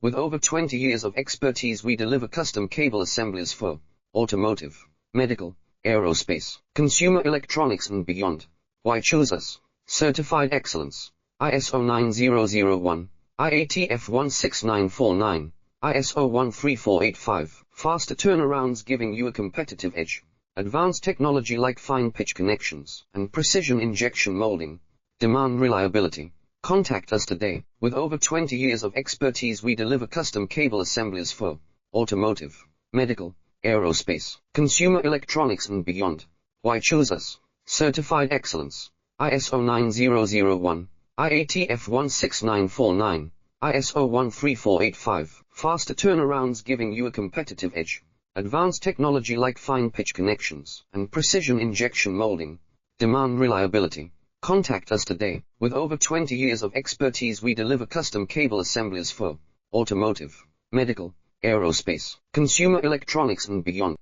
With over 20 years of expertise, we deliver custom cable assemblies for automotive, medical, aerospace, consumer electronics and beyond. Why choose us? Certified excellence. ISO 9001, IATF 16949, ISO 13485. Faster turnarounds giving you a competitive edge. Advanced technology like fine pitch connections and precision injection molding. Demand reliability. Contact us today. With over 20 years of expertise, we deliver custom cable assemblies for automotive, medical, aerospace, consumer electronics and beyond. Why choose us? Certified excellence. ISO 9001, IATF 16949, ISO 13485. Faster turnarounds giving you a competitive edge. Advanced technology like fine pitch connections and precision injection molding. Demand reliability. Contact us today. With over 20 years of expertise, we deliver custom cable assemblies for automotive, medical, aerospace, consumer electronics and beyond.